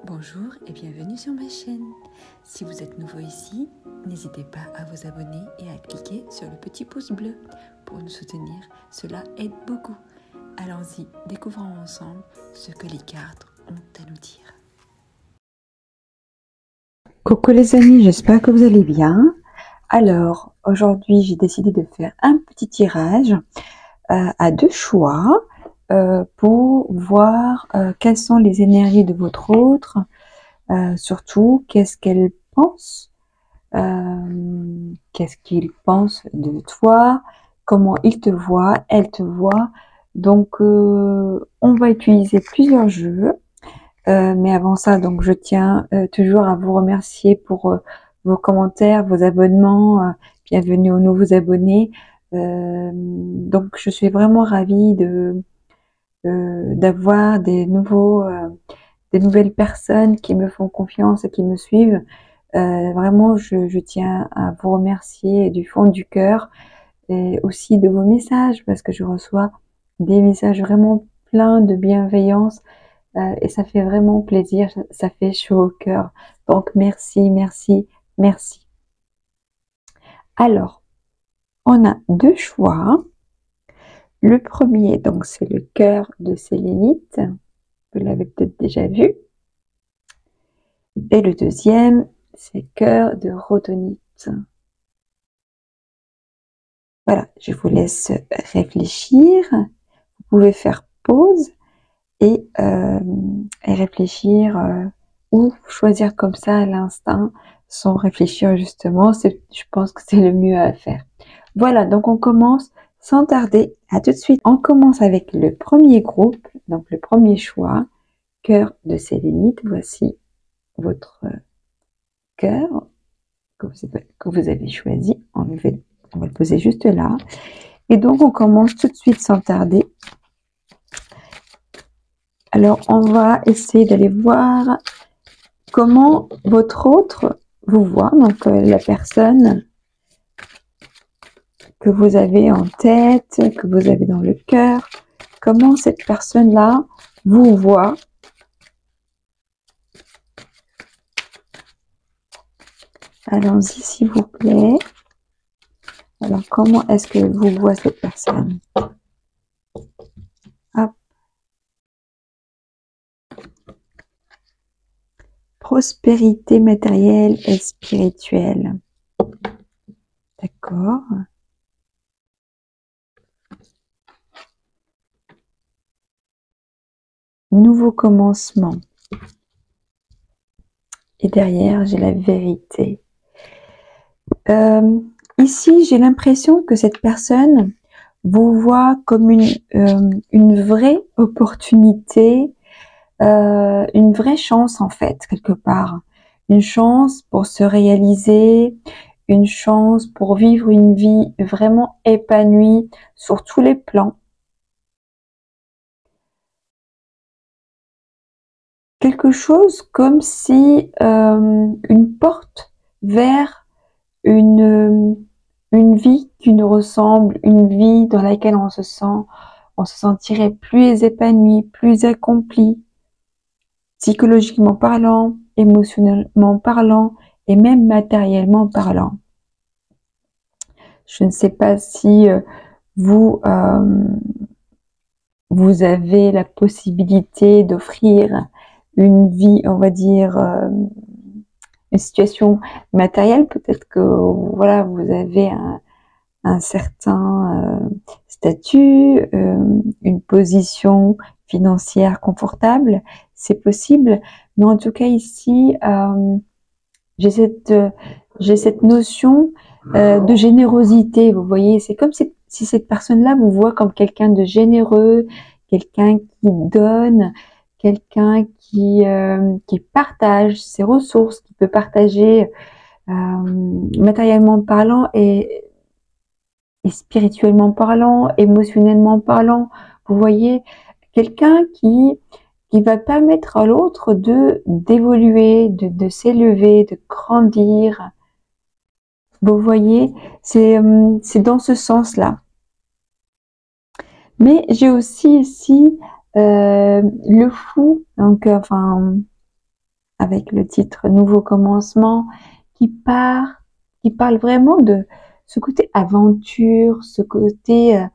Bonjour et bienvenue sur ma chaîne. Si vous êtes nouveau ici, n'hésitez pas à vous abonner et à cliquer sur le petit pouce bleu pour nous soutenir. Cela aide beaucoup. Allons-y, découvrons ensemble ce que les cartes ont à nous dire. Coucou les amis, j'espère que vous allez bien. Alors, aujourd'hui, j'ai décidé de faire un petit tirage à deux choix pour voir quelles sont les énergies de votre autre, surtout qu'est-ce qu'elle pense, qu'est-ce qu'il pense de toi, comment il te voit, elle te voit. Donc, on va utiliser plusieurs jeux. Mais avant ça, donc je tiens toujours à vous remercier pour vos commentaires, vos abonnements. Bienvenue aux nouveaux abonnés. Donc je suis vraiment ravie d'avoir des nouvelles personnes qui me font confiance et qui me suivent. Vraiment, je tiens à vous remercier du fond du cœur et aussi de vos messages parce que je reçois des messages vraiment pleins de bienveillance. Et ça fait vraiment plaisir, ça fait chaud au cœur. Donc merci, merci, merci. Alors, on a deux choix. Le premier, donc c'est le cœur de sélénite. Vous l'avez peut-être déjà vu. Et le deuxième, c'est cœur de rhodonite. Voilà, je vous laisse réfléchir. Vous pouvez faire pause et réfléchir ou choisir comme ça à l'instinct sans réfléchir justement. Je pense que c'est le mieux à faire. Voilà, donc on commence sans tarder. À tout de suite. On commence avec le premier groupe, donc le premier choix, cœur de sélénite. Voici votre cœur que vous avez choisi. On va le poser juste là. Et donc on commence tout de suite sans tarder. Alors, on va essayer d'aller voir comment votre autre vous voit, donc la personne que vous avez en tête, que vous avez dans le cœur, comment cette personne-là vous voit. Allons-y, s'il vous plaît. Alors, comment est-ce que vous voit cette personne? Hop. Prospérité matérielle et spirituelle. D'accord. Nouveau commencement. Et derrière, j'ai la vérité. Ici, j'ai l'impression que cette personne vous voit comme une vraie opportunité, une vraie chance en fait, quelque part. Une chance pour se réaliser, une chance pour vivre une vie vraiment épanouie sur tous les plans. Quelque chose comme si une porte vers une vie qui nous ressemble, une vie dans laquelle on se sentirait plus épanoui, plus accompli, psychologiquement parlant, émotionnellement parlant et même matériellement parlant. Je ne sais pas si vous avez la possibilité d'offrir une vie, on va dire, une situation matérielle. Peut-être que voilà, vous avez un certain statut, une position financière confortable, c'est possible. Mais en tout cas ici, j'ai cette notion de générosité. Vous voyez, c'est comme si cette personne-là vous voit comme quelqu'un de généreux, quelqu'un qui donne, quelqu'un qui partage ses ressources, qui peut partager matériellement parlant et spirituellement parlant, émotionnellement parlant. Vous voyez, quelqu'un qui va permettre à l'autre d'évoluer, de s'élever, de grandir. Vous voyez, c'est dans ce sens-là. Mais j'ai aussi ici le fou, donc enfin avec le titre Nouveau commencement, qui parle vraiment de ce côté aventure, ce côté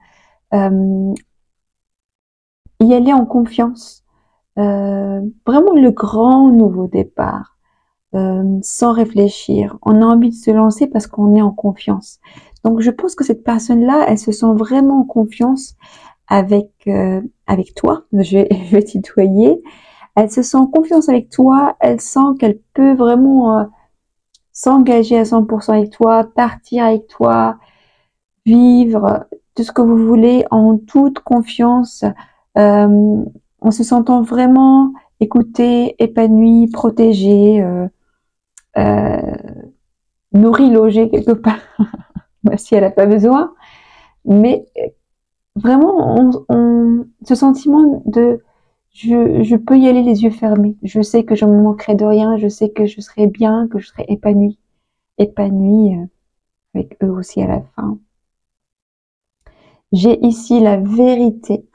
y aller en confiance, vraiment le grand nouveau départ, sans réfléchir. On a envie de se lancer parce qu'on est en confiance. Donc je pense que cette personne-là, elle se sent vraiment en confiance avec toi. Je vais tutoyer. Elle se sent en confiance avec toi. Elle sent qu'elle peut vraiment s'engager à 100% avec toi, partir avec toi, vivre tout ce que vous voulez en toute confiance, en se sentant vraiment écouté, épanoui, protégé, nourri, logé quelque part, même si elle n'a pas besoin. Mais vraiment, ce sentiment de je peux y aller les yeux fermés. Je sais que je ne me manquerai de rien. Je sais que je serai bien, que je serai épanouie. Épanouie avec eux aussi à la fin. J'ai ici la vérité.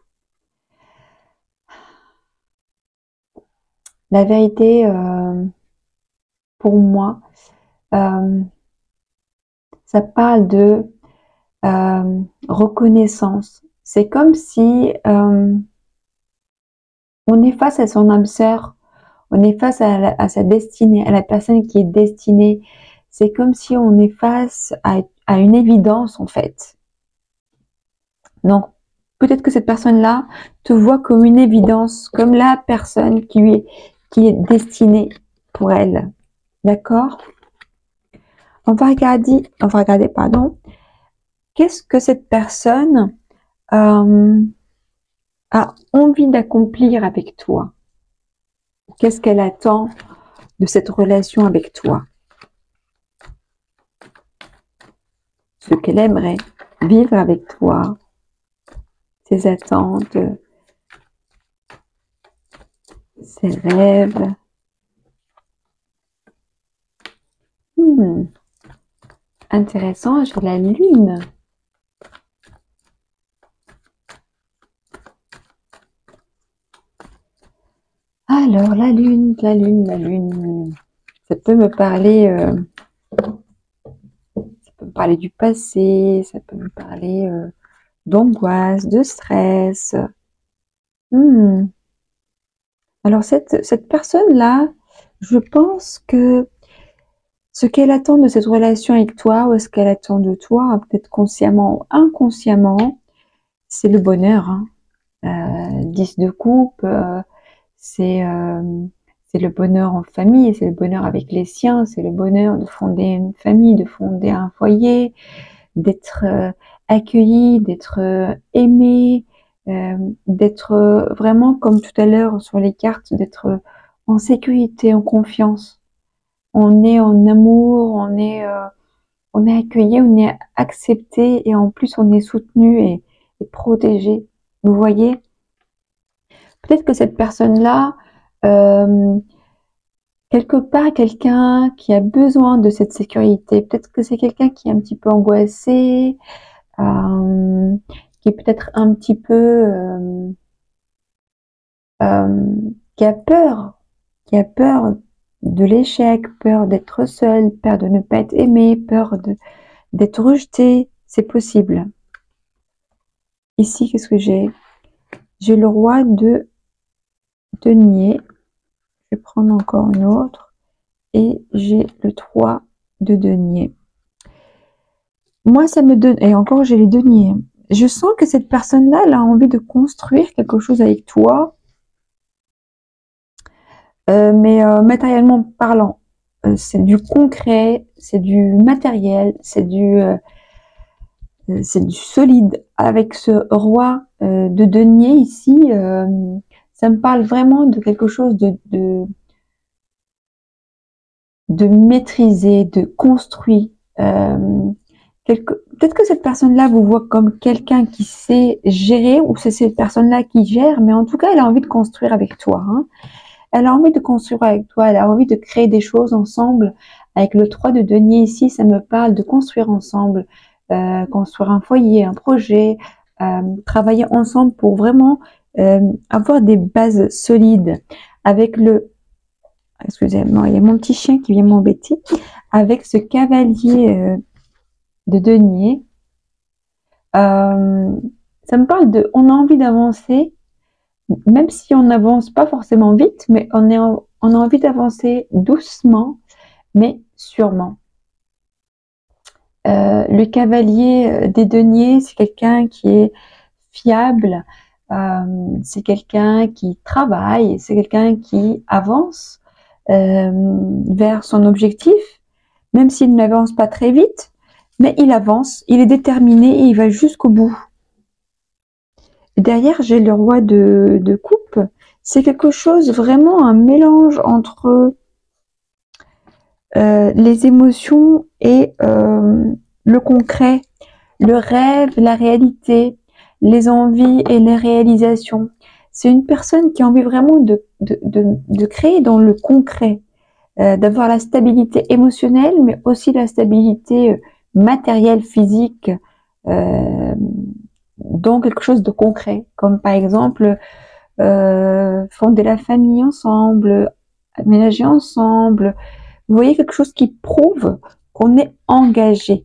La vérité, pour moi, ça parle de reconnaissance. C'est comme si on est face à son âme sœur, on est face à sa destinée, à la personne qui est destinée. C'est comme si on est face à une évidence en fait. Donc, peut-être que cette personne-là te voit comme une évidence, comme la personne qui est destinée pour elle. D'accord? On va regarder, pardon, qu'est-ce que cette personne a envie d'accomplir avec toi? Qu'est-ce qu'elle attend de cette relation avec toi? Ce qu'elle aimerait vivre avec toi, ses attentes, ses rêves. Intéressant, j'ai la lune. Alors, la lune. Ça peut me parler, du passé, ça peut me parler d'angoisse, de stress. Alors, cette personne-là, je pense que ce qu'elle attend de cette relation avec toi, ou ce qu'elle attend de toi, peut-être consciemment ou inconsciemment, c'est le bonheur. 10 de coupe, c'est le bonheur en famille, c'est le bonheur avec les siens, c'est le bonheur de fonder une famille, de fonder un foyer, d'être accueilli, d'être aimé, d'être vraiment comme tout à l'heure sur les cartes, d'être en sécurité, en confiance. On est en amour, on est accueilli, on est accepté et en plus on est soutenu et protégé. Vous voyez? Peut-être que cette personne-là, quelque part, quelqu'un qui a besoin de cette sécurité. Peut-être que c'est quelqu'un qui est un petit peu angoissé, qui est peut-être un petit peu, qui a peur de l'échec, peur d'être seul, peur de ne pas être aimé, peur d'être rejeté. C'est possible. Ici, qu'est-ce que j'ai? J'ai le roi de denier. Je vais prendre encore une autre. Et j'ai le 3 de denier. Moi, ça me donne... Et encore, j'ai les deniers. Je sens que cette personne-là, elle a envie de construire quelque chose avec toi. Mais matériellement parlant. C'est du concret, c'est du matériel, c'est du solide. Avec ce roi de denier ici, ça me parle vraiment de quelque chose de maîtriser, de construit. Peut-être que cette personne-là vous voit comme quelqu'un qui sait gérer, ou c'est cette personne-là qui gère, mais en tout cas, elle a envie de construire avec toi. Hein. Elle a envie de construire avec toi, elle a envie de créer des choses ensemble. Avec le 3 de denier ici, ça me parle de construire ensemble, construire un foyer, un projet, travailler ensemble pour vraiment avoir des bases solides. Avec le excusez-moi, il y a mon petit chien qui vient m'embêter, avec ce cavalier de denier. Ça me parle de, on a envie d'avancer, même si on n'avance pas forcément vite, mais on a envie d'avancer doucement, mais sûrement. Le cavalier des deniers, c'est quelqu'un qui est fiable, c'est quelqu'un qui travaille, c'est quelqu'un qui avance vers son objectif, même s'il n'avance pas très vite, mais il avance, il est déterminé et il va jusqu'au bout. Derrière, j'ai le roi de coupe. C'est quelque chose, vraiment un mélange entre les émotions et le concret, le rêve, la réalité, les envies et les réalisations. C'est une personne qui a envie vraiment de créer dans le concret, d'avoir la stabilité émotionnelle, mais aussi la stabilité matérielle, physique, dans quelque chose de concret, comme par exemple fonder la famille ensemble, aménager ensemble. Vous voyez, quelque chose qui prouve qu'on est engagé.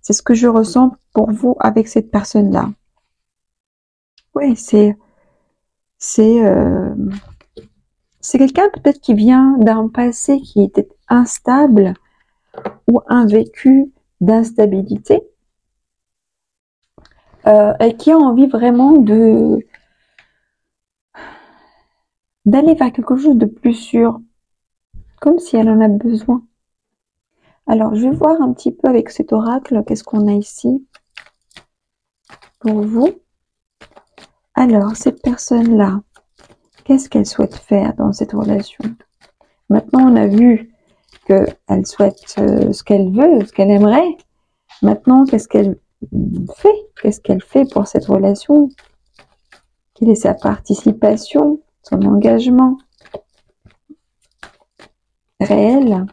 C'est ce que je ressens pour vous avec cette personne-là. Oui, c'est quelqu'un peut-être qui vient d'un passé qui était instable ou un vécu d'instabilité et qui a envie vraiment d'aller vers quelque chose de plus sûr, comme si elle en a besoin. Alors, je vais voir un petit peu avec cet oracle, qu'est-ce qu'on a ici pour vous. Alors, cette personne-là, qu'est-ce qu'elle souhaite faire dans cette relation? Maintenant, on a vu qu'elle souhaite ce qu'elle veut, ce qu'elle aimerait. Maintenant, qu'est-ce qu'elle fait? Qu'est-ce qu'elle fait pour cette relation? Quelle est sa participation, son engagement réel?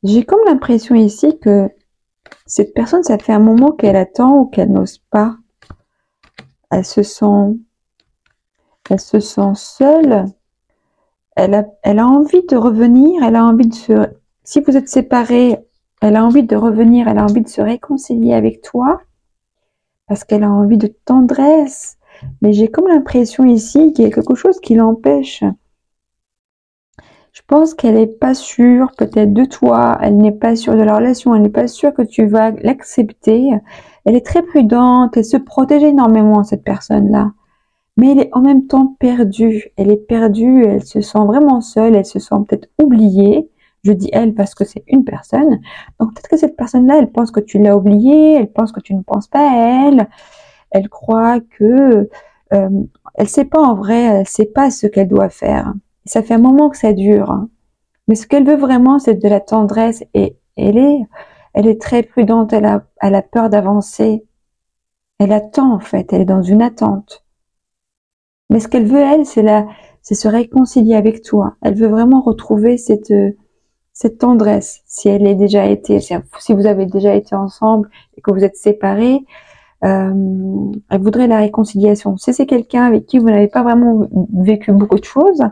J'ai comme l'impression ici que cette personne, ça fait un moment qu'elle attend ou qu'elle n'ose pas. Elle se sent seule. Elle a envie de revenir. Elle a envie de se. Si vous êtes séparés, elle a envie de revenir. Elle a envie de se réconcilier avec toi parce qu'elle a envie de tendresse. Mais j'ai comme l'impression ici qu'il y a quelque chose qui l'empêche. Je pense qu'elle n'est pas sûre peut-être de toi, elle n'est pas sûre de la relation, elle n'est pas sûre que tu vas l'accepter. Elle est très prudente, elle se protège énormément, cette personne-là. Mais elle est en même temps perdue. Elle est perdue, elle se sent vraiment seule, elle se sent peut-être oubliée. Je dis elle parce que c'est une personne. Donc peut-être que cette personne-là, elle pense que tu l'as oubliée, elle pense que tu ne penses pas à elle. Elle croit que... elle sait pas en vrai, elle sait pas ce qu'elle doit faire. Ça fait un moment que ça dure. Hein. Mais ce qu'elle veut vraiment, c'est de la tendresse. Et elle est très prudente. Elle a peur d'avancer. Elle attend, en fait. Elle est dans une attente. Mais ce qu'elle veut, elle, c'est se réconcilier avec toi. Elle veut vraiment retrouver cette tendresse. Si elle est déjà été, si vous avez déjà été ensemble et que vous êtes séparés, elle voudrait la réconciliation. Si c'est quelqu'un avec qui vous n'avez pas vraiment vécu beaucoup de choses,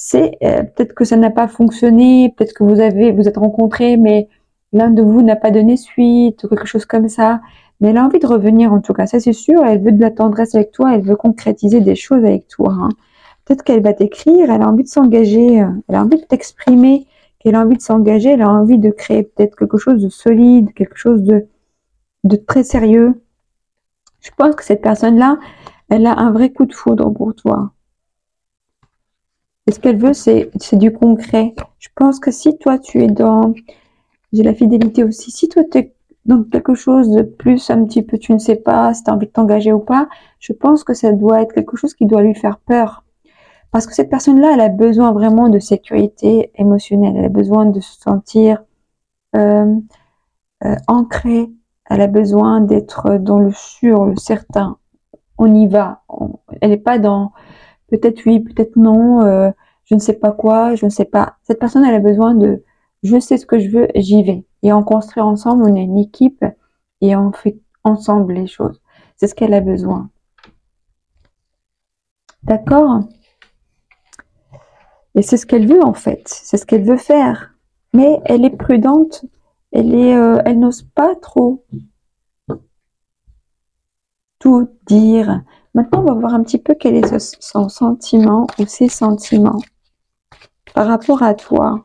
c'est peut-être que ça n'a pas fonctionné, peut-être que vous êtes rencontrés, mais l'un de vous n'a pas donné suite, ou quelque chose comme ça. Mais elle a envie de revenir en tout cas, ça c'est sûr. Elle veut de la tendresse avec toi, elle veut concrétiser des choses avec toi. Hein. Peut-être qu'elle va t'écrire, elle a envie de s'engager, elle a envie de t'exprimer, qu'elle a envie de s'engager, elle a envie de créer peut-être quelque chose de solide, quelque chose de très sérieux. Je pense que cette personne-là, elle a un vrai coup de foudre pour toi. Et ce qu'elle veut, c'est du concret. Je pense que si toi, tu es dans... J'ai la fidélité aussi. Si toi, tu es dans quelque chose de plus, un petit peu, tu ne sais pas si tu as envie de t'engager ou pas, je pense que ça doit être quelque chose qui doit lui faire peur. Parce que cette personne-là, elle a besoin vraiment de sécurité émotionnelle. Elle a besoin de se sentir ancrée. Elle a besoin d'être dans le sûr, le certain. on y va. Elle n'est pas dans peut-être oui, peut-être non, je ne sais pas quoi, je ne sais pas. Cette personne, elle a besoin de je sais ce que je veux, j'y vais. Et on construit ensemble, on est une équipe et on fait ensemble les choses. C'est ce qu'elle a besoin. D'accord? Et c'est ce qu'elle veut en fait, c'est ce qu'elle veut faire. Mais elle est prudente, elle n'ose pas trop tout dire. Maintenant, on va voir un petit peu quel est son sentiment ou ses sentiments par rapport à toi.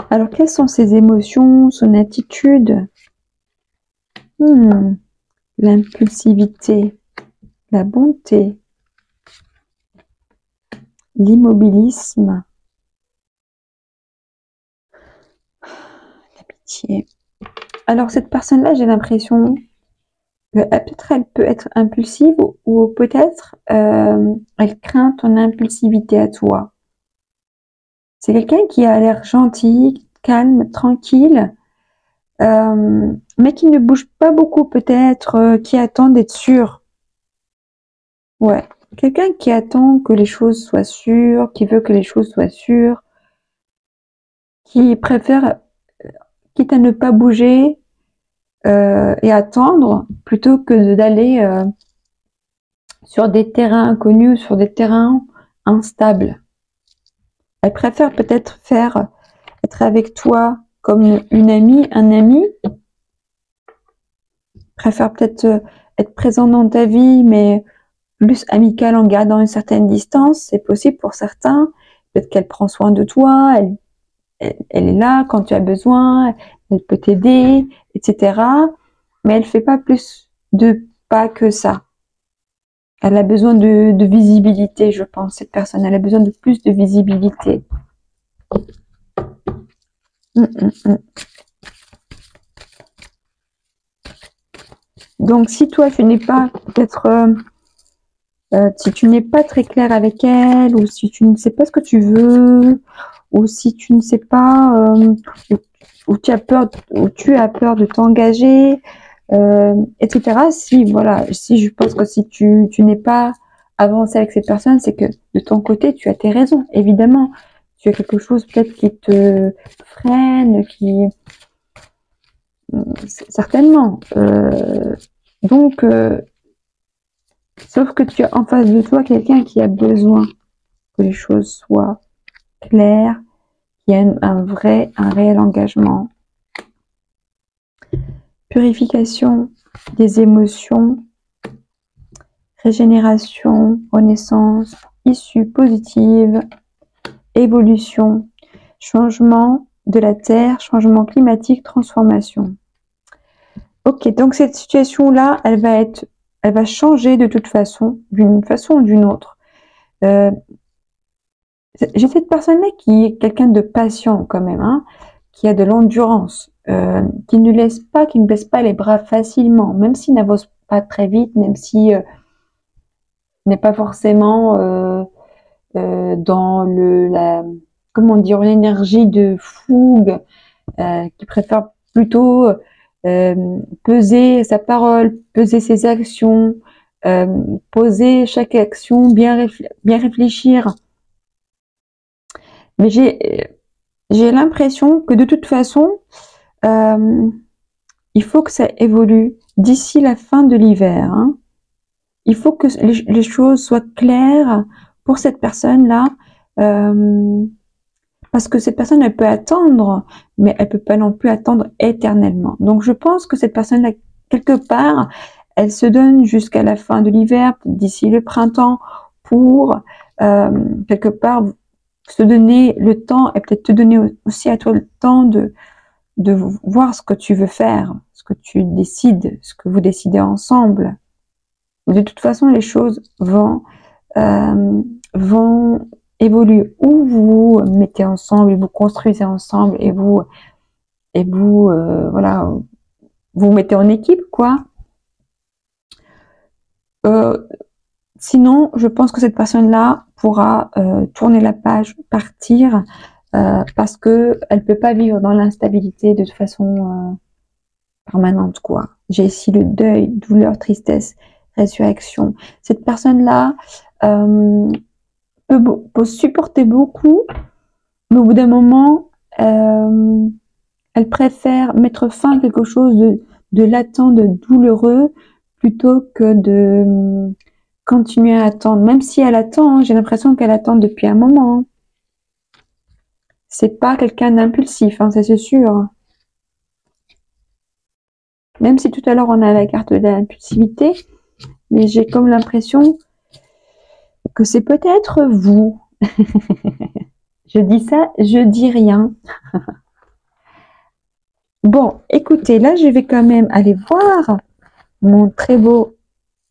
Alors, quelles sont ses émotions, son attitude? L'impulsivité, la bonté, l'immobilisme, l'amitié. Alors, cette personne-là, j'ai l'impression que peut-être elle peut être impulsive ou peut-être elle craint ton impulsivité à toi. C'est quelqu'un qui a l'air gentil, calme, tranquille, mais qui ne bouge pas beaucoup peut-être, qui attend d'être sûr. Ouais, quelqu'un qui attend que les choses soient sûres, qui veut que les choses soient sûres, qui préfère, quitte à ne pas bouger et attendre, plutôt que d'aller sur des terrains inconnus, sur des terrains instables. Elle préfère peut-être être avec toi comme une amie, un ami, préfère peut-être être présent dans ta vie, mais plus amicale en gardant une certaine distance, c'est possible pour certains. Peut-être qu'elle prend soin de toi, elle est là quand tu as besoin, elle peut t'aider, etc. Mais elle fait pas plus de pas que ça. Elle a besoin de visibilité, je pense, cette personne. Elle a besoin de plus de visibilité. Donc, si toi, tu n'es pas peut-être, si tu n'es pas très clair avec elle, ou si tu ne sais pas ce que tu veux, ou si tu ne sais pas, ou tu as peur de t'engager, etc. Si voilà, si je pense que si tu n'es pas avancé avec cette personne, c'est que de ton côté, tu as tes raisons, évidemment. Tu as quelque chose peut-être qui te freine, certainement. Donc, sauf que tu as en face de toi quelqu'un qui a besoin que les choses soient claires, qui a un réel engagement. Purification des émotions, régénération, renaissance, issue positive, évolution, changement de la terre, changement climatique, transformation. Ok, donc cette situation-là, elle va changer de toute façon, d'une façon ou d'une autre. J'ai cette personne-là qui est quelqu'un de patient quand même, hein, qui a de l'endurance, qui ne baisse pas les bras facilement, même s'il n'avance pas très vite, même si n'est pas forcément dans comment dire, l'énergie de fougue, qui préfère plutôt peser sa parole, peser ses actions, poser chaque action, bien réfléchir. Mais j'ai l'impression que de toute façon, il faut que ça évolue d'ici la fin de l'hiver. Hein. Il faut que les choses soient claires pour cette personne-là, parce que cette personne, elle peut attendre, mais elle peut pas non plus attendre éternellement. Donc, je pense que cette personne-là, quelque part, elle se donne jusqu'à la fin de l'hiver, d'ici le printemps, pour quelque part se donner le temps et peut-être te donner aussi à toi le temps de voir ce que tu veux faire, ce que tu décides, ce que vous décidez ensemble. De toute façon, les choses vont évoluer. Ou vous mettez ensemble, et vous construisez ensemble, et vous voilà, vous mettez en équipe, quoi. Sinon, je pense que cette personne-là pourra tourner la page, partir, parce que elle peut pas vivre dans l'instabilité de façon permanente, quoi. J'ai ici le deuil, douleur, tristesse, résurrection. Cette personne-là peut supporter beaucoup, mais au bout d'un moment, elle préfère mettre fin à quelque chose de latent, de douloureux, plutôt que de continuer à attendre. Même si elle attend, hein, j'ai l'impression qu'elle attend depuis un moment. Hein. C'est pas quelqu'un d'impulsif, hein, ça c'est sûr. Même si tout à l'heure on a la carte de l'impulsivité, mais j'ai comme l'impression que c'est peut-être vous. Je dis ça, je dis rien. Bon, écoutez, là je vais quand même aller voir mon très beau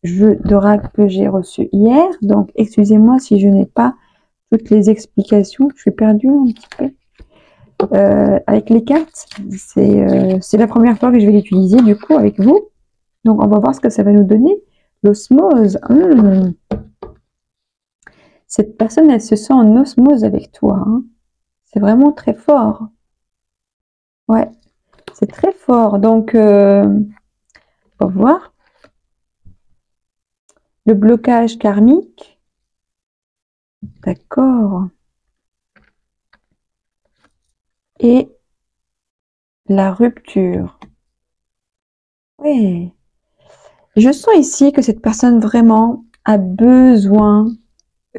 jeu d'oracle que j'ai reçu hier. Donc excusez-moi si je n'ai pas toutes les explications, je suis perdue un petit peu. Avec les cartes, c'est la première fois que je vais l'utiliser du coup avec vous. Donc on va voir ce que ça va nous donner. L'osmose. Cette personne, elle se sent en osmose avec toi. Hein. C'est vraiment très fort. Ouais, c'est très fort. Donc, on va voir. Le blocage karmique. D'accord. Et la rupture. Oui. Je sens ici que cette personne vraiment a besoin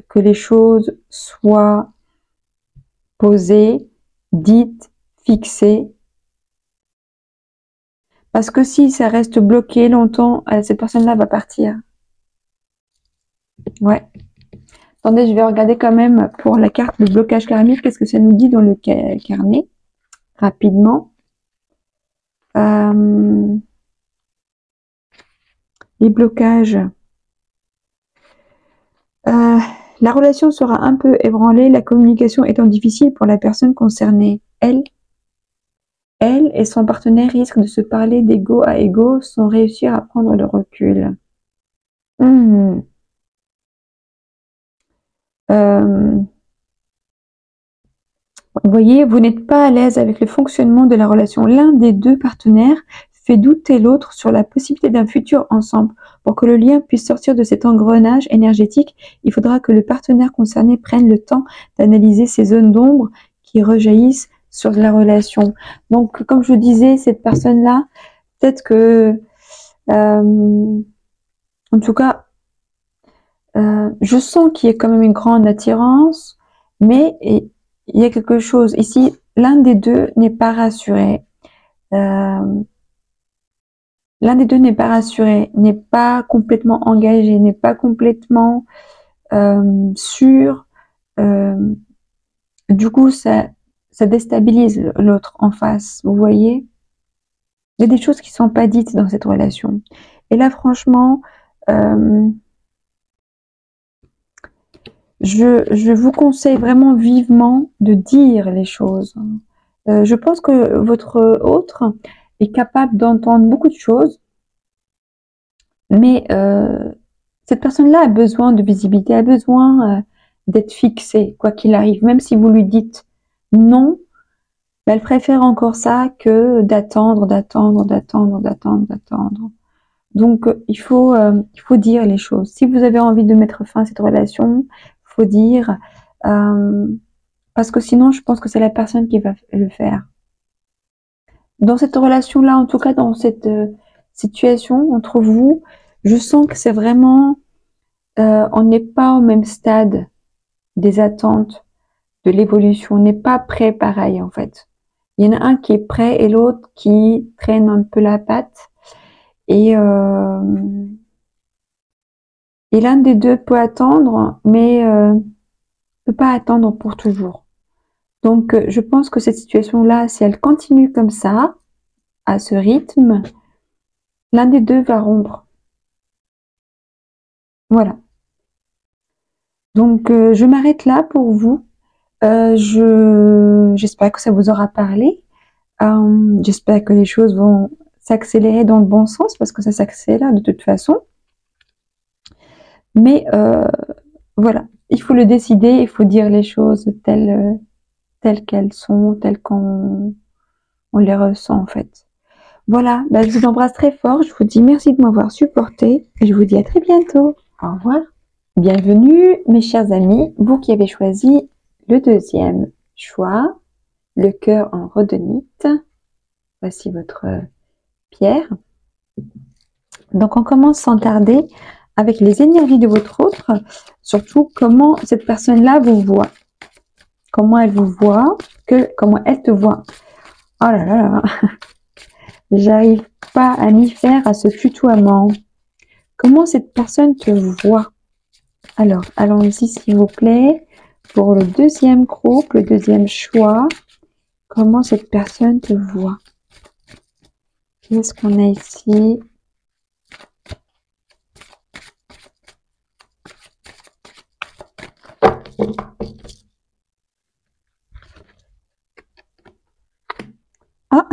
que les choses soient posées, dites, fixées. Parce que si ça reste bloqué longtemps, cette personne-là va partir. Ouais. Attendez, je vais regarder quand même pour la carte de blocage karmique, qu'est-ce que ça nous dit dans le carnet, rapidement. Les blocages. La relation sera un peu ébranlée, la communication étant difficile pour la personne concernée. Elle et son partenaire risquent de se parler d'égo à égo sans réussir à prendre le recul. Vous voyez, vous n'êtes pas à l'aise avec le fonctionnement de la relation. L'un des deux partenaires fait douter l'autre sur la possibilité d'un futur ensemble. Pour que le lien puisse sortir de cet engrenage énergétique, il faudra que le partenaire concerné prenne le temps d'analyser ces zones d'ombre qui rejaillissent sur la relation. Donc, comme je disais, cette personne-là, peut-être que, en tout cas, je sens qu'il y a quand même une grande attirance, mais il y a quelque chose ici, l'un des deux n'est pas rassuré. L'un des deux n'est pas rassuré, n'est pas complètement engagé, n'est pas complètement sûr. Du coup, ça déstabilise l'autre en face. Vous voyez, il y a des choses qui sont pas dites dans cette relation. Et là, franchement, je vous conseille vraiment vivement de dire les choses. Je pense que votre autre est capable d'entendre beaucoup de choses, mais cette personne-là a besoin de visibilité, a besoin d'être fixée, quoi qu'il arrive. Même si vous lui dites non, elle préfère encore ça que d'attendre. Donc il faut dire les choses. Si vous avez envie de mettre fin à cette relation, faut dire, parce que sinon je pense que c'est la personne qui va le faire. Dans cette relation-là, en tout cas dans cette situation entre vous, je sens que c'est vraiment, on n'est pas au même stade des attentes, de l'évolution, on n'est pas prêt pareil en fait. Il y en a un qui est prêt et l'autre qui traîne un peu la patte. Et l'un des deux peut attendre, mais peut pas attendre pour toujours. Donc, je pense que cette situation-là, si elle continue comme ça, à ce rythme, l'un des deux va rompre. Voilà. Donc, je m'arrête là pour vous. J'espère que ça vous aura parlé. J'espère que les choses vont s'accélérer dans le bon sens, parce que ça s'accélère de toute façon. Mais voilà, il faut le décider, il faut dire les choses telles qu'elles sont, telles qu'on les ressent en fait. Voilà, bah, je vous embrasse très fort, je vous dis merci de m'avoir supporté et je vous dis à très bientôt. Au revoir. Bienvenue mes chers amis, vous qui avez choisi le deuxième choix, le cœur en rhodonite. Voici votre pierre. Donc on commence sans tarder avec les énergies de votre autre, surtout comment cette personne-là vous voit. Comment elle vous voit, comment elle te voit. Oh là là là, j'arrive pas à m'y faire à ce tutoiement. Comment cette personne te voit? Alors, allons-y s'il vous plaît. Pour le deuxième groupe, le deuxième choix, comment cette personne te voit? Qu'est-ce qu'on a ici? Ah,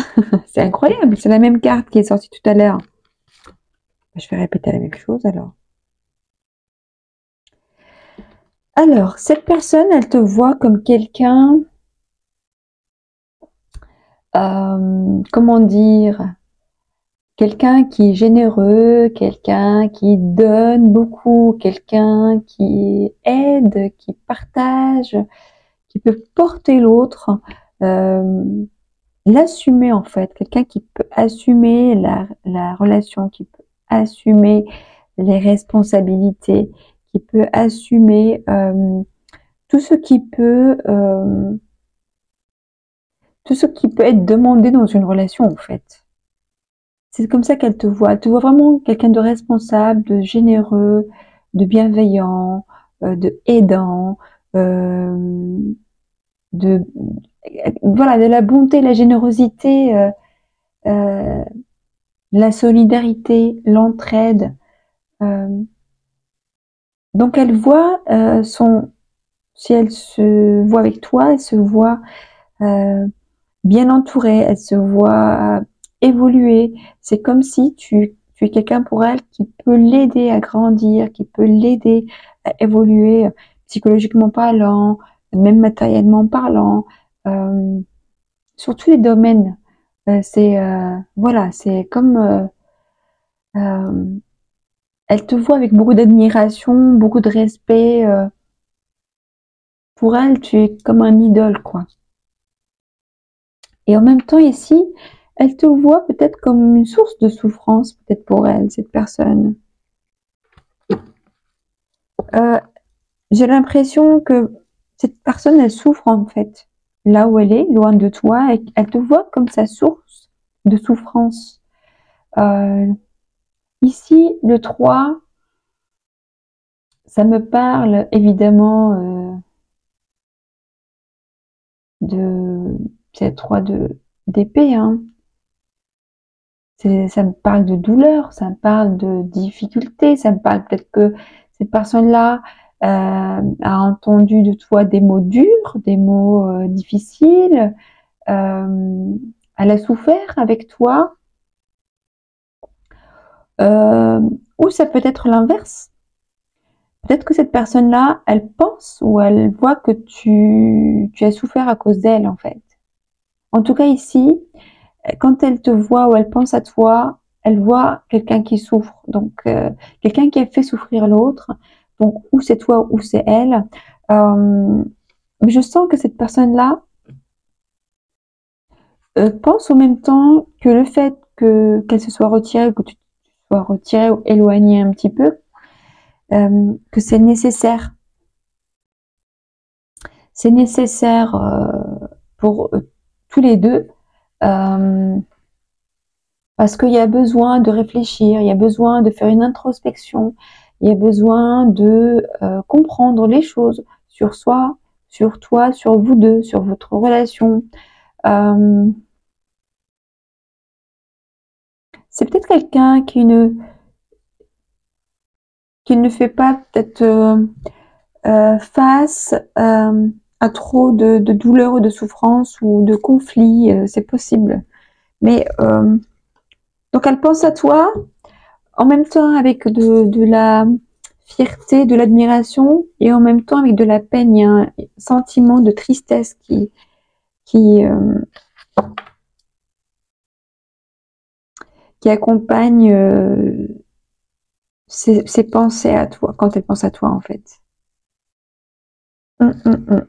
c'est incroyable, c'est la même carte qui est sortie tout à l'heure. Je vais répéter la même chose alors. Alors, cette personne, elle te voit comme quelqu'un, comment dire, quelqu'un qui est généreux, quelqu'un qui donne beaucoup, quelqu'un qui aide, qui partage, qui peut porter l'autre, l'assumer en fait, quelqu'un qui peut assumer la relation, qui peut assumer les responsabilités, qui peut assumer tout ce qui peut être demandé dans une relation en fait. C'est comme ça qu'elle te voit. Elle te voit vraiment quelqu'un de responsable, de généreux, de bienveillant, de aidant, de voilà, de la bonté, la générosité, la solidarité, l'entraide. Donc elle voit si elle se voit avec toi, elle se voit bien entourée, elle se voit évoluer. C'est comme si tu es quelqu'un pour elle qui peut l'aider à grandir, qui peut l'aider à évoluer psychologiquement parlant, même matériellement parlant, sur tous les domaines. Voilà, c'est comme elle te voit avec beaucoup d'admiration, beaucoup de respect. Pour elle, tu es comme un idole, quoi. Et en même temps, ici, elle te voit peut-être comme une source de souffrance, peut-être pour elle, cette personne. J'ai l'impression que cette personne, elle souffre en fait. Là où elle est, loin de toi, et elle te voit comme sa source de souffrance. Ici, le 3, ça me parle évidemment c'est 3 d'épée, hein. Ça me parle de douleur, ça me parle de difficulté, ça me parle peut-être que cette personne-là a entendu de toi des mots durs, des mots difficiles, elle a souffert avec toi, ou ça peut être l'inverse. Peut-être que cette personne-là, elle pense ou elle voit que tu as souffert à cause d'elle, en fait. En tout cas, ici, quand elle te voit ou elle pense à toi, elle voit quelqu'un qui souffre. Donc, quelqu'un qui a fait souffrir l'autre. Donc, ou c'est toi ou c'est elle. Mais je sens que cette personne-là pense en même temps que le fait qu'elle se soit retirée, que tu sois retiré ou éloigné un petit peu, que c'est nécessaire. C'est nécessaire pour tous les deux parce qu'il y a besoin de réfléchir, il y a besoin de faire une introspection, il y a besoin de comprendre les choses sur soi, sur toi, sur vous deux, sur votre relation. C'est peut-être quelqu'un qui ne fait pas peut-être face à trop de douleurs ou de souffrances ou de conflits, c'est possible. Mais donc elle pense à toi en même temps avec de la fierté, de l'admiration et en même temps avec de la peine. Il y a un sentiment de tristesse qui, euh, qui accompagne ces pensées à toi, quand elle pense à toi en fait. Hum, hum, hum.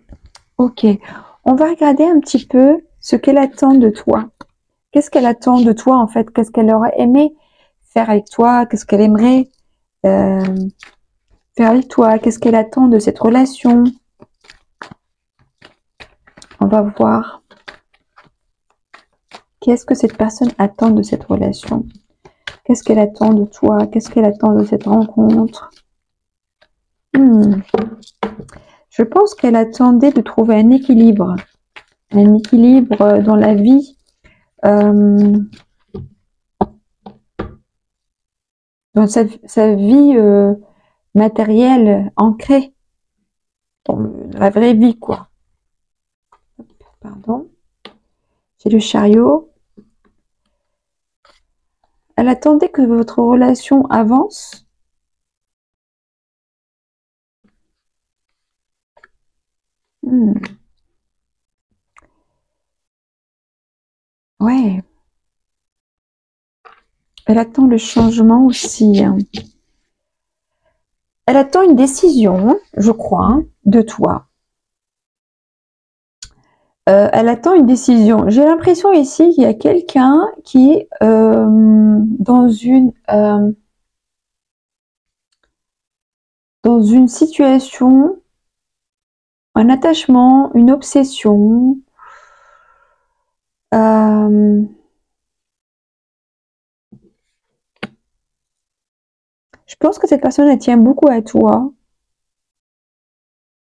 Ok, on va regarder un petit peu ce qu'elle attend de toi. Qu'est-ce qu'elle attend de toi en fait? Qu'est-ce qu'elle aurait aimé faire avec toi? Qu'est-ce qu'elle aimerait euh, faire avec toi? Qu'est-ce qu'elle attend de cette relation? On va voir. Qu'est-ce que cette personne attend de cette relation? Qu'est-ce qu'elle attend de toi? Qu'est-ce qu'elle attend de cette rencontre? Je pense qu'elle attendait de trouver un équilibre dans la vie, dans sa vie matérielle ancrée, dans la vraie vie, quoi. Pardon. J'ai le chariot. Elle attendait que votre relation avance. Ouais. Elle attend le changement aussi. Elle attend une décision, je crois, de toi. Elle attend une décision. J'ai l'impression ici qu'il y a quelqu'un qui est dans une situation, un attachement, une obsession. Je pense que cette personne, elle tient beaucoup à toi,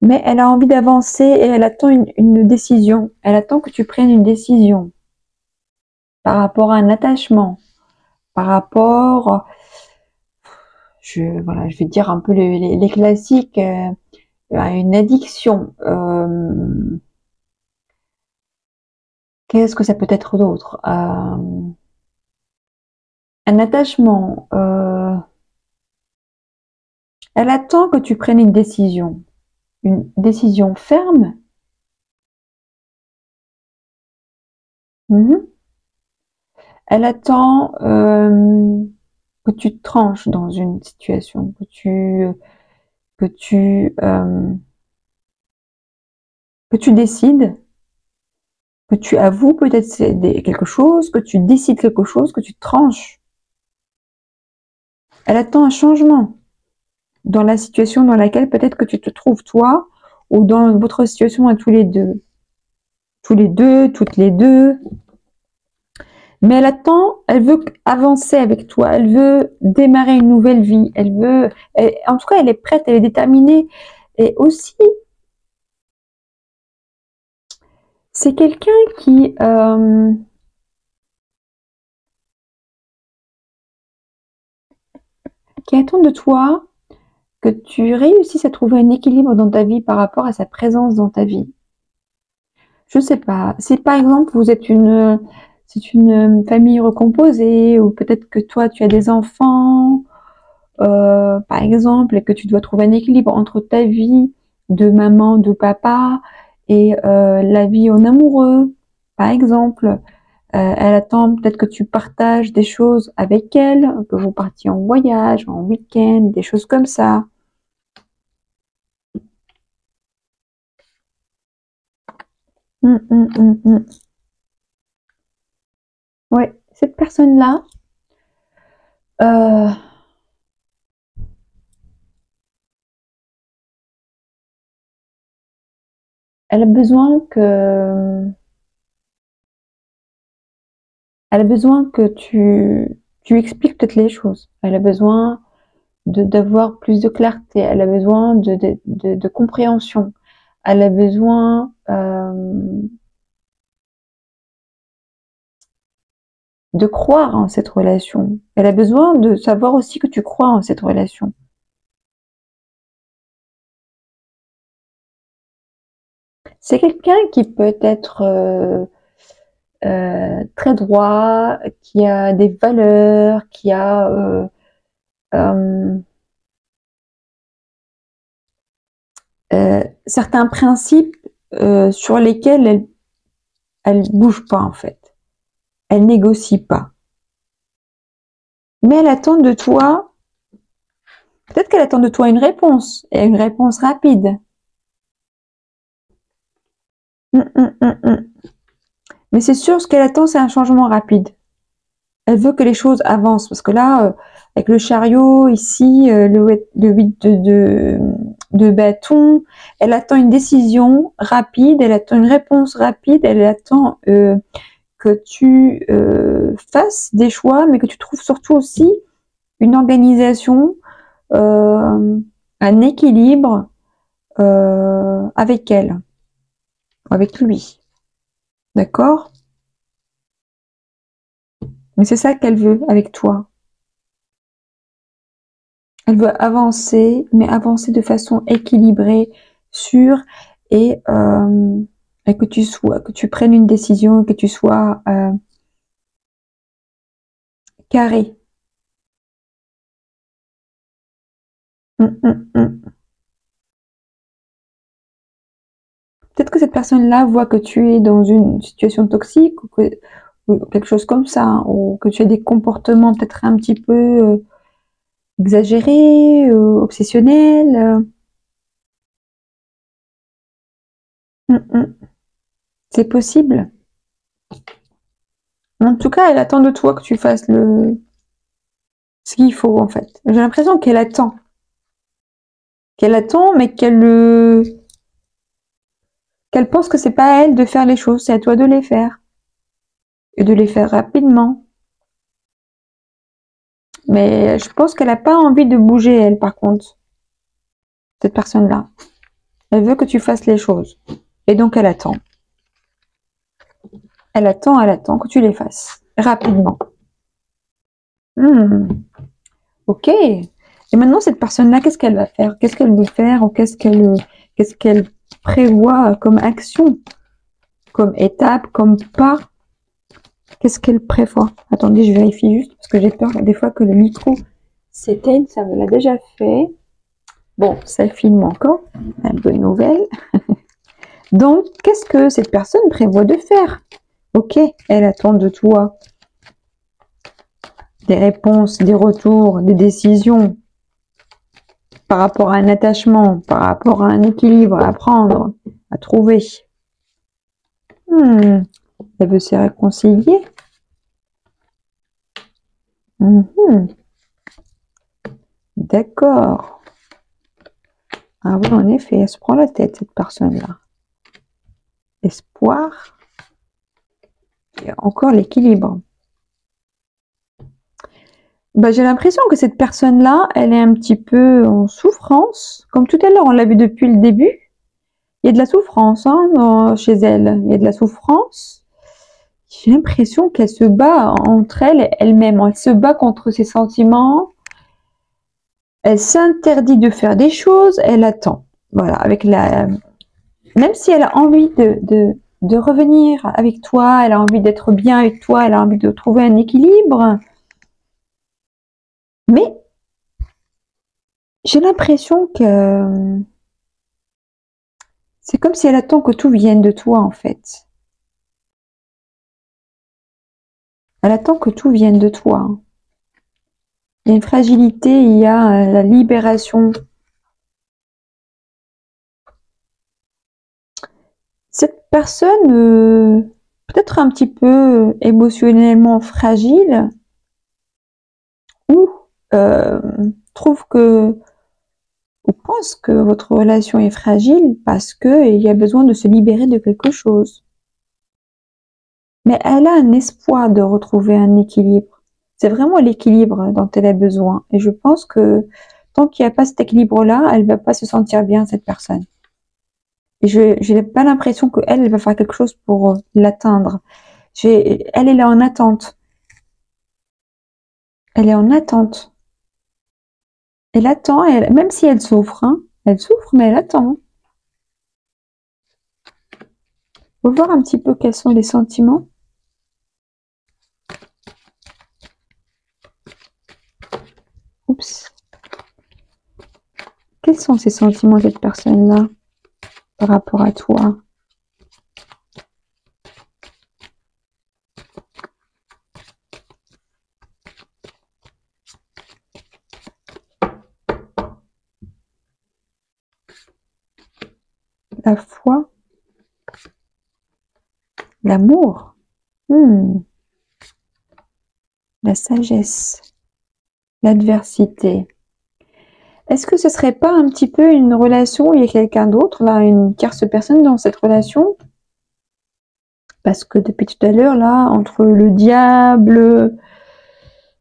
mais elle a envie d'avancer et elle attend une décision. Elle attend que tu prennes une décision par rapport à un attachement, par rapport, voilà, je vais dire un peu les classiques, à une addiction. Qu'est-ce que ça peut être d'autre? Un attachement. Elle attend que tu prennes une décision ferme. Mhm. Elle attend que tu te tranches dans une situation, que tu, euh, que tu décides, que tu avoues peut-être quelque chose, que tu décides quelque chose, que tu te tranches. Elle attend un changement dans la situation dans laquelle peut-être que tu te trouves toi ou dans votre situation à tous les deux. Tous les deux, toutes les deux. Mais elle attend, elle veut avancer avec toi, elle veut démarrer une nouvelle vie, en tout cas, elle est prête, elle est déterminée. Et aussi, c'est quelqu'un qui attend de toi que tu réussisses à trouver un équilibre dans ta vie par rapport à sa présence dans ta vie. Je sais pas. Si par exemple c'est une famille recomposée ou peut-être que toi tu as des enfants, par exemple, et que tu dois trouver un équilibre entre ta vie de maman, de papa et la vie en amoureux, par exemple. Elle attend peut-être que tu partages des choses avec elle, que vous partiez en voyage, en week-end, des choses comme ça. Hum, hum, hum, hum. Ouais, cette personne-là, euh, elle a besoin elle a besoin que tu expliques toutes les choses. Elle a besoin d'avoir plus de clarté. Elle a besoin de compréhension. Elle a besoin de croire en cette relation. Elle a besoin de savoir aussi que tu crois en cette relation. C'est quelqu'un qui peut être très droit, qui a des valeurs, qui a certains principes sur lesquels elle bouge pas en fait. Elle négocie pas. Mais elle attend de toi, peut-être qu'elle attend de toi une réponse, et une réponse rapide. Mais c'est sûr, ce qu'elle attend, c'est un changement rapide. Elle veut que les choses avancent, parce que là, avec le chariot, ici, le 8 de bâton, elle attend une décision rapide, elle attend une réponse rapide, elle attend que tu fasses des choix, mais que tu trouves surtout aussi une organisation, un équilibre avec elle, avec lui. D'accord? Mais c'est ça qu'elle veut avec toi. Elle veut avancer, mais avancer de façon équilibrée, sûre, et que tu prennes une décision, que tu sois carré. Peut-être que cette personne-là voit que tu es dans une situation toxique ou quelque chose comme ça, hein, ou que tu as des comportements peut-être un petit peu exagérés, obsessionnels. C'est possible. En tout cas, elle attend de toi que tu fasses ce qu'il faut en fait. J'ai l'impression qu'elle attend, mais qu'elle pense que c'est pas à elle de faire les choses, c'est à toi de les faire et de les faire rapidement. Mais je pense qu'elle a pas envie de bouger elle, par contre, cette personne-là. Elle veut que tu fasses les choses et donc elle attend. Elle attend que tu les fasses rapidement. Ok. Et maintenant, cette personne-là, qu'est-ce qu'elle va faire? Qu'est-ce qu'elle veut faire ou qu'est-ce qu'elle prévoit comme action, comme étape, comme pas? Qu'est-ce qu'elle prévoit? Attendez, je vérifie juste parce que j'ai peur des fois que le micro s'éteigne. Ça me l'a déjà fait. Bon, ça filme encore. Une bonne nouvelle. Donc, qu'est-ce que cette personne prévoit de faire? Ok, elle attend de toi des réponses, des retours, des décisions par rapport à un attachement, par rapport à un équilibre à prendre, à trouver. Elle veut se réconcilier. D'accord. Ah oui, en effet, elle se prend la tête, cette personne-là. Espoir. Et encore l'équilibre. Bah, j'ai l'impression que cette personne-là, elle est un petit peu en souffrance. Comme tout à l'heure, on l'a vu depuis le début. Il y a de la souffrance chez elle. Il y a de la souffrance. J'ai l'impression qu'elle se bat entre elle et elle-même. Elle se bat contre ses sentiments. Elle s'interdit de faire des choses. Elle attend. Voilà, même si elle a envie de revenir avec toi, elle a envie d'être bien avec toi, elle a envie de trouver un équilibre. Mais j'ai l'impression que c'est comme si elle attend que tout vienne de toi, en fait. Elle attend que tout vienne de toi. Il y a une fragilité, il y a la libération. Cette personne, peut-être un petit peu émotionnellement fragile, ou trouve que ou pense que votre relation est fragile parce qu'il y a besoin de se libérer de quelque chose. Mais elle a un espoir de retrouver un équilibre. C'est vraiment l'équilibre dont elle a besoin. Et je pense que tant qu'il n'y a pas cet équilibre-là, elle ne va pas se sentir bien, cette personne. Et je n'ai pas l'impression qu'elle va faire quelque chose pour l'atteindre. Elle est là en attente. Elle est en attente. Elle attend, même si elle souffre, elle souffre, mais elle attend. On va voir un petit peu quels sont les sentiments. Oups. Quels sont ces sentiments de cette personne-là? par rapport à toi. La foi, l'amour, la sagesse, l'adversité. Est-ce que ce serait pas un petit peu une relation où il y a quelqu'un d'autre, là, une tierce personne dans cette relation? Parce que depuis tout à l'heure, là, entre le diable,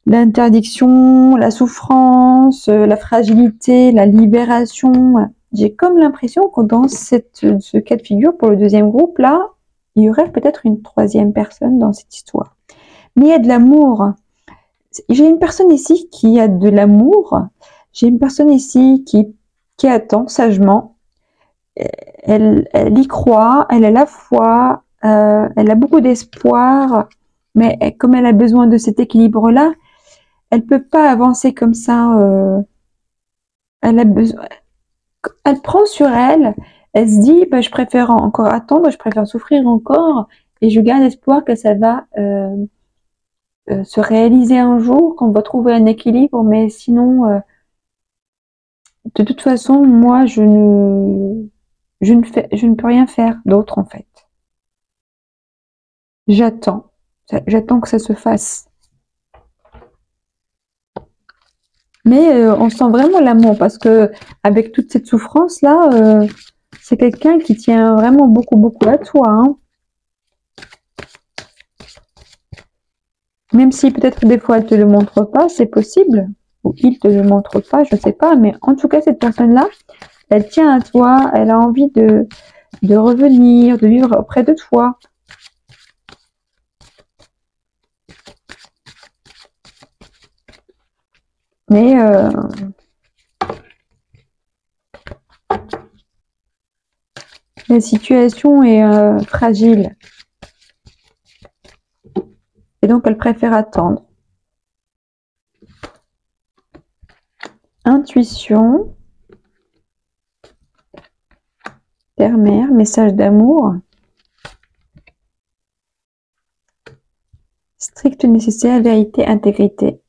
l'interdiction, la souffrance, la fragilité, la libération, j'ai comme l'impression que dans ce cas de figure, pour le deuxième groupe, là, il y aurait peut-être une troisième personne dans cette histoire. Mais il y a de l'amour. J'ai une personne ici qui a de l'amour. J'ai une personne ici qui attend sagement. Elle y croit, elle a la foi, elle a beaucoup d'espoir, mais comme elle a besoin de cet équilibre-là, elle peut pas avancer comme ça. Elle a besoin, elle prend sur elle. Elle se dit, bah, je préfère encore attendre, je préfère souffrir encore, et je garde espoir que ça va se réaliser un jour, qu'on va trouver un équilibre. Mais sinon, de toute façon, moi, je ne peux rien faire d'autre en fait. J'attends que ça se fasse. Mais on sent vraiment l'amour parce que avec toute cette souffrance là, c'est quelqu'un qui tient vraiment beaucoup à toi, hein. Même si peut-être des fois elle te le montre pas, c'est possible, ou il te le montre pas, je sais pas. Mais en tout cas, cette personne-là, elle tient à toi, elle a envie de revenir, de vivre auprès de toi. Mais la situation est fragile. Et donc, elle préfère attendre. Intuition. Terre-mère, message d'amour. Strict nécessaire, vérité, intégrité.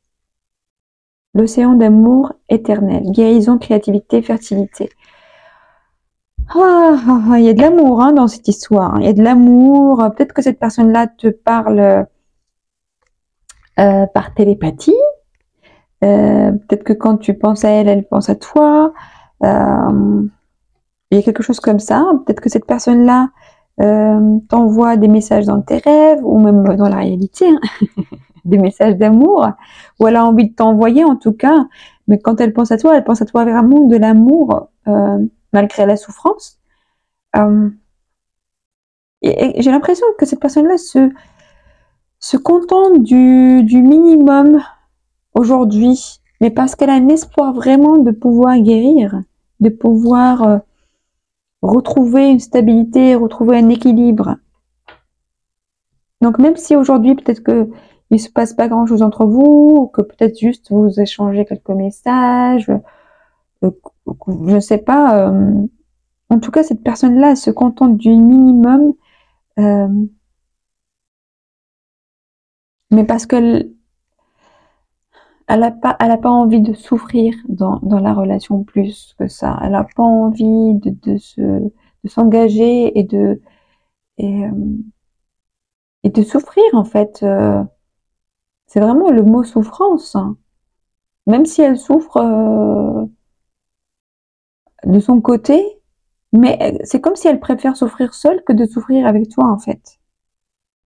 L'océan d'amour éternel. Guérison, créativité, fertilité. Il y a de l'amour hein, dans cette histoire. Il y a de l'amour. Peut-être que cette personne-là te parle par télépathie. Peut-être que quand tu penses à elle, elle pense à toi. Il y a quelque chose comme ça. Peut-être que cette personne-là t'envoie des messages dans tes rêves ou même dans la réalité, hein, des messages d'amour. Ou elle a envie de t'envoyer en tout cas. Mais quand elle pense à toi vraiment de l'amour malgré la souffrance. Et j'ai l'impression que cette personne-là se contente du minimum aujourd'hui, mais parce qu'elle a un espoir vraiment de pouvoir guérir, de pouvoir retrouver une stabilité, retrouver un équilibre. Donc même si aujourd'hui peut-être que il se passe pas grand-chose entre vous, ou que peut-être juste vous échangez quelques messages, je ne sais pas. En tout cas, cette personne-là elle se contente du minimum, mais parce qu'elle elle a pas envie de souffrir dans la relation plus que ça. Elle a pas envie de s'engager et de souffrir en fait. C'est vraiment le mot souffrance, hein. Même si elle souffre de son côté, mais c'est comme si elle préfère souffrir seule que de souffrir avec toi en fait.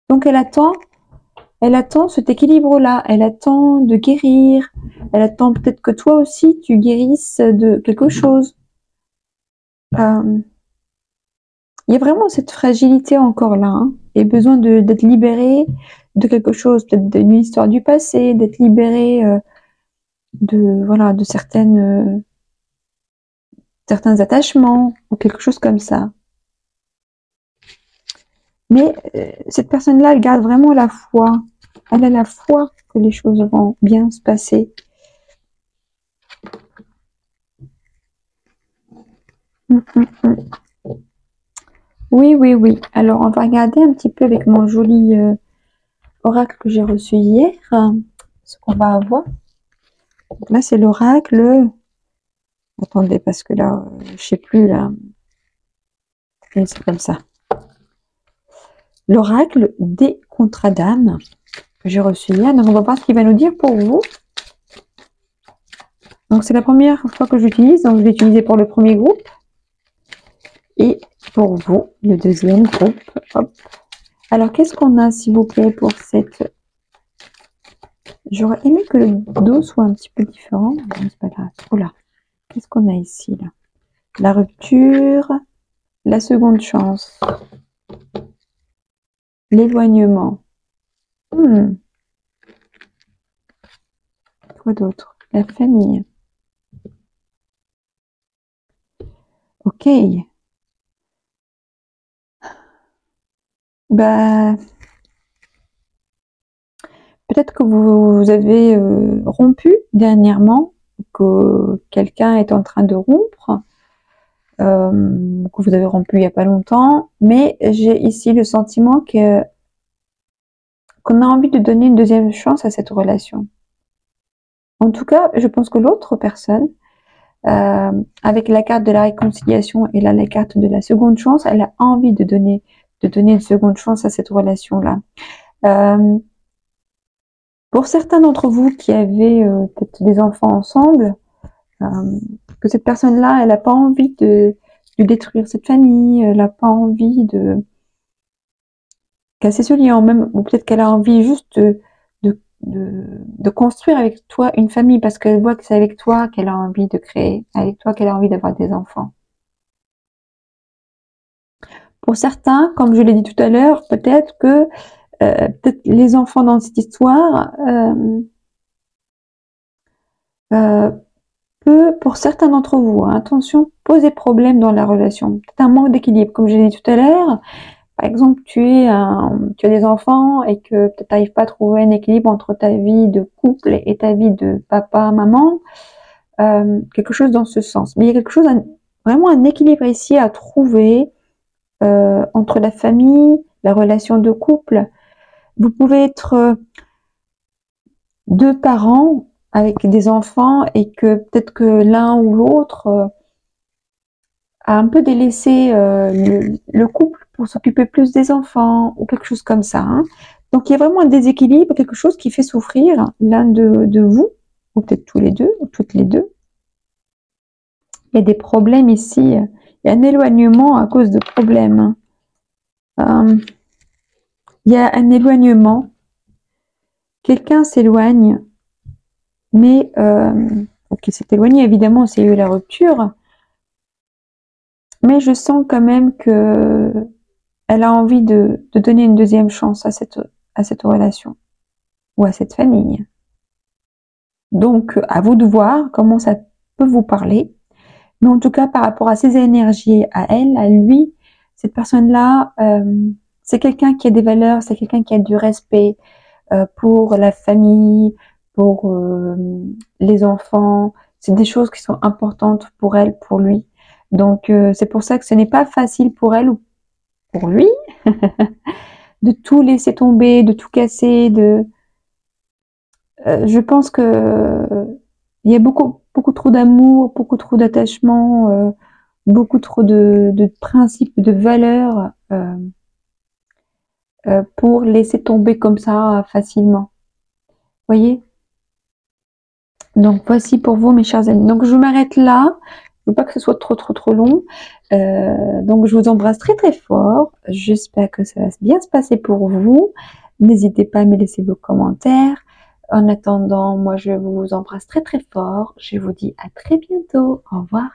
Donc elle attend cet équilibre-là, elle attend de guérir, elle attend peut-être que toi aussi tu guérisses de quelque chose. Il y a vraiment cette fragilité encore là, hein, et besoin d'être libéré de quelque chose, peut-être d'une histoire du passé, d'être libéré de certains attachements ou quelque chose comme ça. Mais cette personne-là, elle garde vraiment la foi. Elle a la foi que les choses vont bien se passer. Oui, oui, oui. Alors, on va regarder un petit peu avec mon joli oracle que j'ai reçu hier, ce qu'on va avoir. Donc là, c'est l'oracle. Attendez, parce que là, je sais plus, là. Oui, c'est comme ça. L'oracle des contrats d'âme que j'ai reçu hier. Donc, on va voir ce qu'il va nous dire pour vous. Donc, c'est la première fois que j'utilise. Donc, je l'ai utilisé pour le premier groupe. Et pour vous, le deuxième groupe. Hop. Alors, qu'est-ce qu'on a, s'il vous plaît, pour cette... J'aurais aimé que le dos soit un petit peu différent. Mais c'est pas grave. Oula. Qu'est-ce qu'on a ici, là? La rupture, la seconde chance, l'éloignement. Quoi d'autre? La famille. Ok. Bah, peut-être que vous avez rompu dernièrement, que quelqu'un est en train de rompre, que vous avez rompu il n'y a pas longtemps, mais j'ai ici le sentiment que qu'on a envie de donner une deuxième chance à cette relation. En tout cas, je pense que l'autre personne, avec la carte de la réconciliation et là la carte de la seconde chance, elle a envie de donner une seconde chance à cette relation-là. Pour certains d'entre vous qui avaient peut-être des enfants ensemble, que cette personne-là, elle n'a pas envie de détruire cette famille, elle n'a pas envie de casser ce lien, même, ou peut-être qu'elle a envie juste de construire avec toi une famille parce qu'elle voit que c'est avec toi qu'elle a envie de créer, avec toi qu'elle a envie d'avoir des enfants. Pour certains, comme je l'ai dit tout à l'heure, peut-être que peut-être les enfants dans cette histoire peut, pour certains d'entre vous, hein, attention, poser problème dans la relation. Peut-être un manque d'équilibre, comme je l'ai dit tout à l'heure. Par exemple, tu as des enfants et que tu n'arrives pas à trouver un équilibre entre ta vie de couple et ta vie de papa, maman, quelque chose dans ce sens. Mais il y a quelque chose, vraiment un équilibre ici à trouver entre la famille, la relation de couple. Vous pouvez être deux parents avec des enfants et que peut-être que l'un ou l'autre a un peu délaissé le couple pour s'occuper plus des enfants ou quelque chose comme ça. Hein. Donc il y a vraiment un déséquilibre, quelque chose qui fait souffrir l'un de vous, ou peut-être tous les deux, ou toutes les deux. Il y a des problèmes ici, il y a un éloignement à cause de problèmes. Il y a un éloignement, quelqu'un s'éloigne, mais ok, c'est éloigné, évidemment, c'est eu la rupture, mais je sens quand même que elle a envie de donner une deuxième chance à cette relation ou à cette famille. Donc, à vous de voir comment ça peut vous parler. Mais en tout cas, par rapport à ses énergies, à elle, à lui, cette personne-là, c'est quelqu'un qui a des valeurs, c'est quelqu'un qui a du respect pour la famille, pour les enfants. C'est des choses qui sont importantes pour elle, pour lui. Donc, c'est pour ça que ce n'est pas facile pour elle ou pour lui de tout laisser tomber, de tout casser, je pense que il y a beaucoup trop d'amour, beaucoup trop d'attachement, beaucoup trop de principes, de valeurs pour laisser tomber comme ça facilement. Voyez? Donc voici pour vous mes chers amis. Donc je m'arrête là. Je veux pas que ce soit trop long. Donc je vous embrasse très fort. J'espère que ça va bien se passer pour vous. N'hésitez pas à me laisser vos commentaires. En attendant, moi je vous embrasse très fort. Je vous dis à très bientôt. Au revoir.